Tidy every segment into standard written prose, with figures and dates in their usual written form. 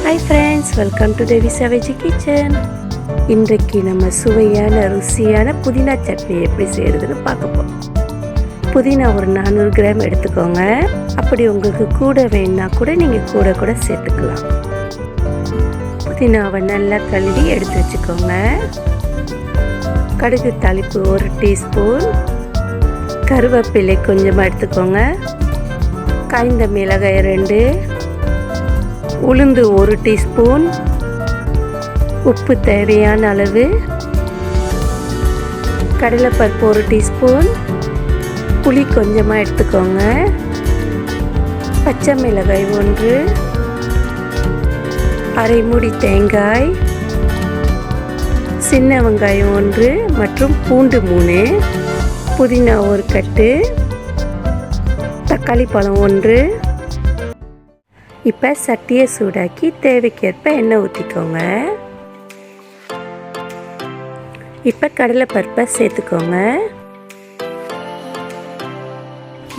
Hi friends, welcome to Devi Saveji kitchen. இன்றைக்கு நம்ம சுவையான ருசியான புதினா சட்னி எப்படி செய்கிறதுன்னு பார்க்க போகிறோம். புதினா ஒரு 400 கிராம் எடுத்துக்கோங்க. அப்படி உங்களுக்கு கூட வேணுன்னா கூட நீங்கள் கூட சேர்த்துக்கலாம். புதினாவை நல்லா கழுவி எடுத்து வச்சுக்கோங்க. கடுகு தாளிப்பு 1 டீஸ்பூன், கருவேப்பிலை கொஞ்சமாக எடுத்துக்கோங்க, காய்ந்த மிளகாய் 2, உளுந்து 1 டீஸ்பூன், உப்பு தேவையான அளவு, கடலைப்பருப்பு 1 டீஸ்பூன், புளி கொஞ்சமாக எடுத்துக்கோங்க, பச்சை மிளகாய் 1, அரை மூடி தேங்காய், சின்ன வெங்காயம் 1 மற்றும் பூண்டு 3, புதினா 1 கட்டு, தக்காளி பழம் 1. இப்போ சட்டியை சூடாக்கி தேவைக்கேற்ப எண்ணெய் ஊற்றிக்கோங்க. இப்போ கடலைப்பருப்பை சேர்த்துக்கோங்க,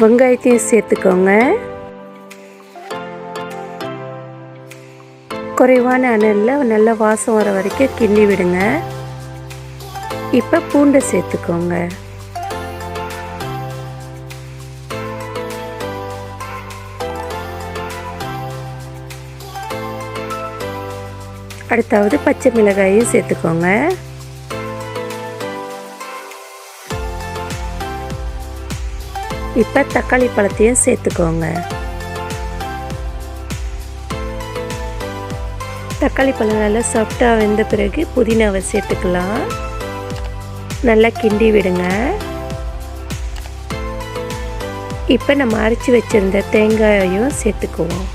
வெங்காயத்தையும் சேர்த்துக்கோங்க. குறைவான அனலில் நல்ல வாசம் வர வரைக்கும் கிண்டி விடுங்க. இப்போ பூண்டை சேர்த்துக்கோங்க. அடுத்தாவது பச்சை மிளகாயும் சேர்த்துக்கோங்க. இப்போ தக்காளி பழத்தையும் சேர்த்துக்கோங்க. தக்காளி பழம் நல்லா சாஃப்டாக வெந்த பிறகு புதினாவை சேர்த்துக்கலாம். நல்லா கிண்டி விடுங்க. இப்போ நம்ம அரைச்சி வச்சிருந்த தேங்காயையும் சேர்த்துக்குவோம்.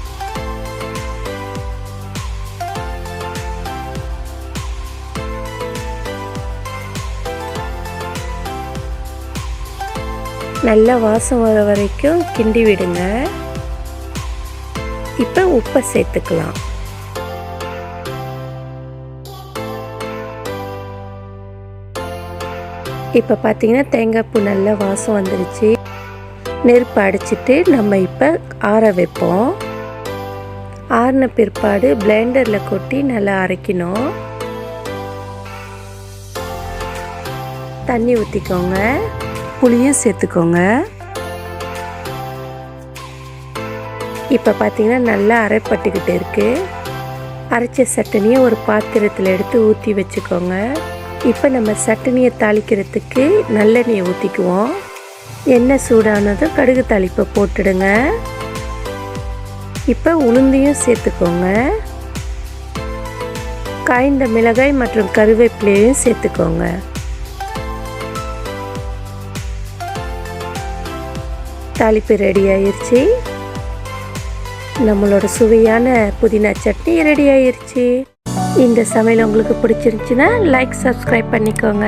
நல்ல வாசம் வர வரைக்கும் கிண்டி விடுங்க. இப்போ உப்பை சேர்த்துக்கலாம். இப்போ பார்த்தீங்கன்னா தேங்காய் பூ நல்ல வாசம் வந்துடுச்சு. நெருப்பு அடைச்சிட்டு நம்ம இப்போ ஆற வைப்போம். ஆறின பிற்பாடு பிளெண்டரில் கொட்டி நல்லா அரைக்கணும். தண்ணி ஊற்றிக்கோங்க, புளியும் சேர்த்துக்கோங்க. இப்போ பார்த்தீங்கன்னா நல்லா அரைப்பட்டுக்கிட்டு இருக்குது. அரைச்ச சட்னியை ஒரு பாத்திரத்தில் எடுத்து ஊற்றி வச்சுக்கோங்க. இப்போ நம்ம சட்னியை தாளிக்கிறதுக்கு நல்லெண்ணெயை ஊற்றிக்குவோம். எண்ணெய் சூடானதும் கடுகு தாளிப்பை போட்டுடுங்க. இப்போ உளுந்தையும் சேர்த்துக்கோங்க. காய்ந்த மிளகாய் மற்றும் கருவேப்பிலையும் சேர்த்துக்கோங்க. தாளிப்பு ரெடி ஆயிடுச்சு. நம்மளோட சுவையான புதினா சட்னி ரெடி ஆயிடுச்சு. இந்த சமையல் உங்களுக்கு பிடிச்சிருந்துச்சுன்னா லைக், சப்ஸ்கிரைப் பண்ணிக்கோங்க.